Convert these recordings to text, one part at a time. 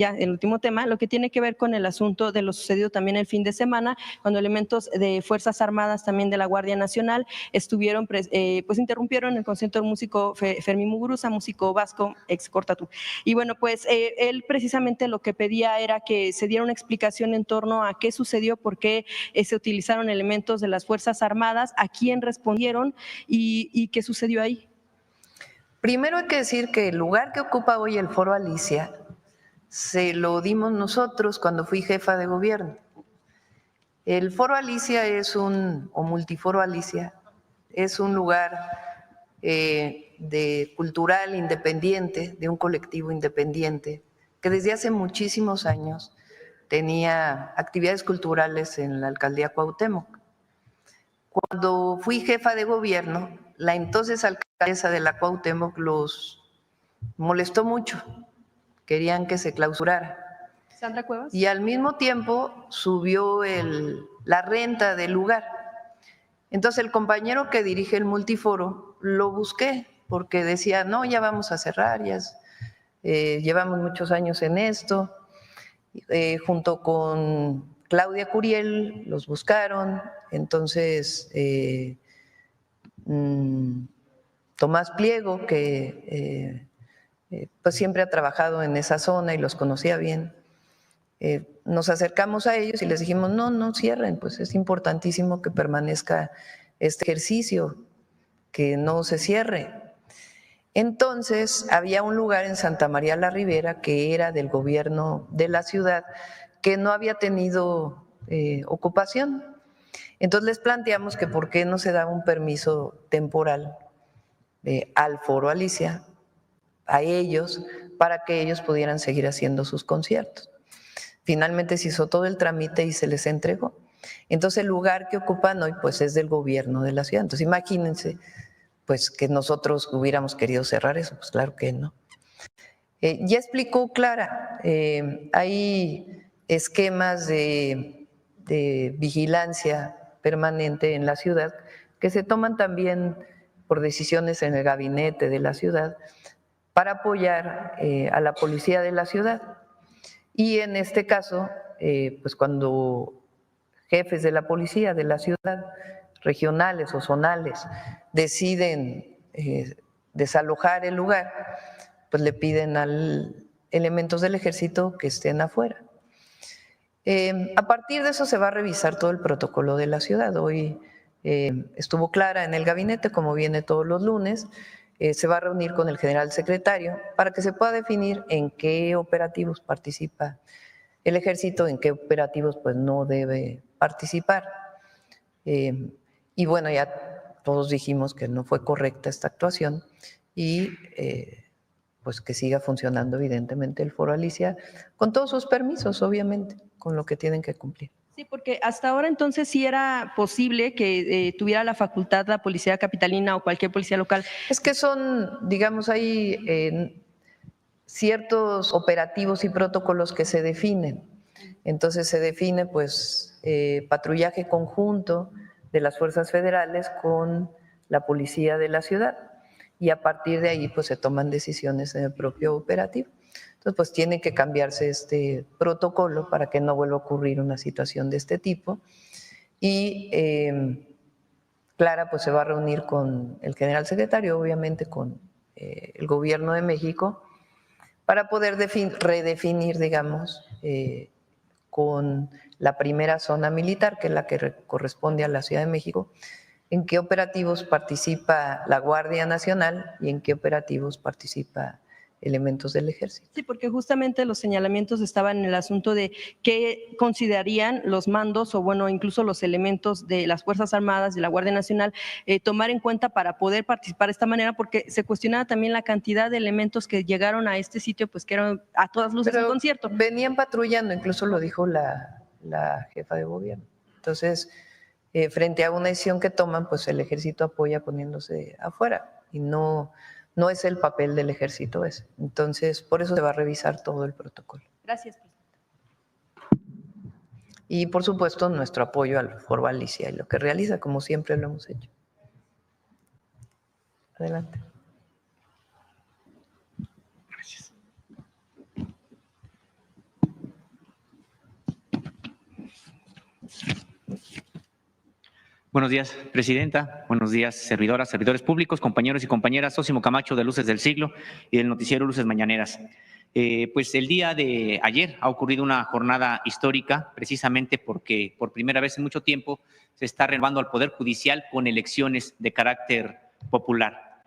ya el último tema, lo que tiene que ver con el asunto de lo sucedido también el fin de semana, cuando elementos de Fuerzas Armadas, también de la Guardia Nacional, estuvieron, pues interrumpieron el concierto del músico Fermín Muguruza, músico vasco, ex Cortatú. Y bueno, pues él precisamente lo que pedía era que se diera una explicación en torno a qué sucedió, por qué se utilizaron elementos de las Fuerzas Armadas, a quién respondieron y qué sucedió ahí. Primero hay que decir que el lugar que ocupa hoy el Foro Alicia se lo dimos nosotros cuando fui jefa de gobierno. El Foro Alicia o Multiforo Alicia, es un lugar cultural independiente, de un colectivo independiente, que desde hace muchísimos años tenía actividades culturales en la alcaldía Cuauhtémoc. Cuando fui jefa de gobierno, la entonces alcaldesa de la Cuauhtémoc los molestó mucho, querían que se clausurara. Sandra Cuevas. Y al mismo tiempo subió la renta del lugar. Entonces el compañero que dirige el multiforo lo busqué porque decía, no, ya vamos a cerrar, ya llevamos muchos años en esto. Junto con Claudia Curiel los buscaron, entonces Tomás Pliego, que pues siempre ha trabajado en esa zona y los conocía bien, nos acercamos a ellos y les dijimos, no cierren, pues es importantísimo que permanezca este ejercicio, que no se cierre. Entonces había un lugar en Santa María la Ribera que era del gobierno de la ciudad que no había tenido ocupación. Entonces les planteamos que por qué no se daba un permiso temporal al Foro Alicia, a ellos, para que ellos pudieran seguir haciendo sus conciertos. Finalmente se hizo todo el trámite y se les entregó. Entonces el lugar que ocupan hoy pues es del gobierno de la ciudad. Entonces imagínense pues que nosotros hubiéramos querido cerrar eso, pues claro que no. Ya explicó Clara, hay esquemas de vigilancia permanente en la ciudad que se toman también por decisiones en el gabinete de la ciudad para apoyar a la policía de la ciudad. Y en este caso, pues cuando jefes de la policía de la ciudad, regionales o zonales, deciden desalojar el lugar, pues le piden a elementos del ejército que estén afuera. A partir de eso se va a revisar todo el protocolo de la ciudad. Hoy estuvo Clara en el gabinete, como viene todos los lunes, se va a reunir con el general secretario para que se pueda definir en qué operativos participa el ejército, en qué operativos pues no debe participar. Y bueno, ya todos dijimos que no fue correcta esta actuación y pues que siga funcionando evidentemente el Foro Alicia con todos sus permisos, obviamente, con lo que tienen que cumplir. Sí, porque hasta ahora entonces sí era posible que tuviera la facultad la policía capitalina o cualquier policía local. Es que son, digamos, hay ciertos operativos y protocolos que se definen. Entonces se define pues patrullaje conjunto de las fuerzas federales con la policía de la ciudad y a partir de ahí pues se toman decisiones en el propio operativo. Entonces pues tiene que cambiarse este protocolo para que no vuelva a ocurrir una situación de este tipo y Clara pues se va a reunir con el general secretario, obviamente con el gobierno de México, para poder redefinir, digamos, con la primera zona militar, que es la que corresponde a la Ciudad de México, en qué operativos participa la Guardia Nacional y en qué operativos participa elementos del ejército. Sí, porque justamente los señalamientos estaban en el asunto de qué considerarían los mandos o bueno, incluso los elementos de las Fuerzas Armadas, de la Guardia Nacional, tomar en cuenta para poder participar de esta manera, porque se cuestionaba también la cantidad de elementos que llegaron a este sitio, pues que eran a todas luces un concierto. Venían patrullando, incluso lo dijo la jefa de gobierno. Entonces, frente a una decisión que toman, pues el ejército apoya poniéndose afuera y no es el papel del ejército ese. Entonces, por eso se va a revisar todo el protocolo. Gracias, presidenta. Y, por supuesto, nuestro apoyo al Foro Alicia y lo que realiza, como siempre lo hemos hecho. Adelante. Gracias. Buenos días, presidenta. Buenos días, servidoras, servidores públicos, compañeros y compañeras. Sósimo Camacho, de Luces del Siglo y del noticiero Luces Mañaneras. Pues el día de ayer ha ocurrido una jornada histórica, precisamente porque por primera vez en mucho tiempo se está renovando al Poder Judicial con elecciones de carácter popular.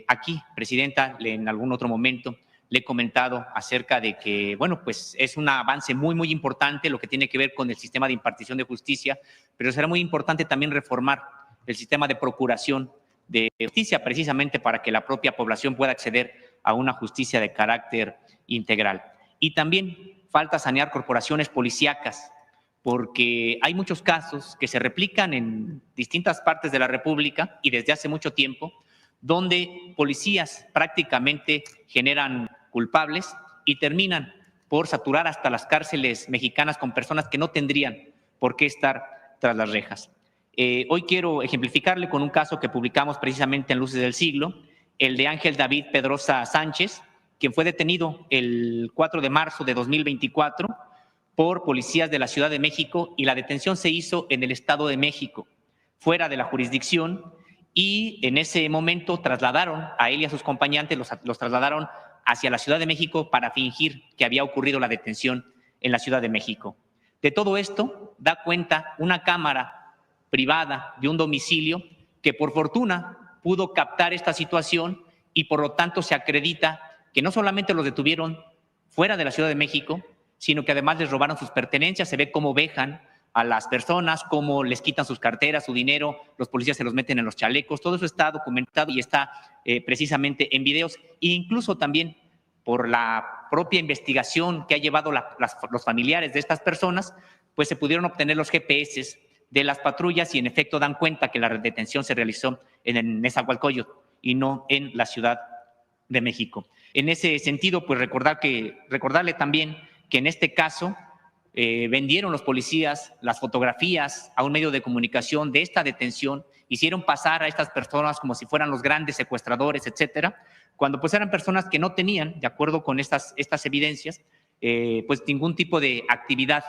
Aquí, presidenta, en algún otro momento le he comentado acerca de que, bueno, pues es un avance muy importante lo que tiene que ver con el sistema de impartición de justicia, pero será muy importante también reformar el sistema de procuración de justicia, precisamente para que la propia población pueda acceder a una justicia de carácter integral. Y también falta sanear corporaciones policíacas, porque hay muchos casos que se replican en distintas partes de la República y desde hace mucho tiempo, donde policías prácticamente generan culpables y terminan por saturar hasta las cárceles mexicanas con personas que no tendrían por qué estar tras las rejas. Hoy quiero ejemplificarle con un caso que publicamos precisamente en Luces del Siglo, el de Ángel David Pedrosa Sánchez, quien fue detenido el 4 de marzo de 2024 por policías de la Ciudad de México, y la detención se hizo en el Estado de México, fuera de la jurisdicción, y en ese momento trasladaron a él y a sus acompañantes, los trasladaron hacia la Ciudad de México para fingir que había ocurrido la detención en la Ciudad de México. De todo esto da cuenta una cámara privada de un domicilio que por fortuna pudo captar esta situación, y por lo tanto se acredita que no solamente los detuvieron fuera de la Ciudad de México, sino que además les robaron sus pertenencias. Se ve cómo vejan a las personas, cómo les quitan sus carteras, su dinero, los policías se los meten en los chalecos. Todo eso está documentado y está precisamente en videos, e incluso también por la propia investigación que ha llevado los familiares de estas personas, pues se pudieron obtener los GPS de las patrullas y en efecto dan cuenta que la detención se realizó en Nezahualcóyotl y no en la Ciudad de México. En ese sentido, pues recordarle también que en este caso vendieron los policías las fotografías a un medio de comunicación de esta detención, hicieron pasar a estas personas como si fueran los grandes secuestradores, etcétera, cuando pues eran personas que no tenían, de acuerdo con estas evidencias, pues ningún tipo de actividad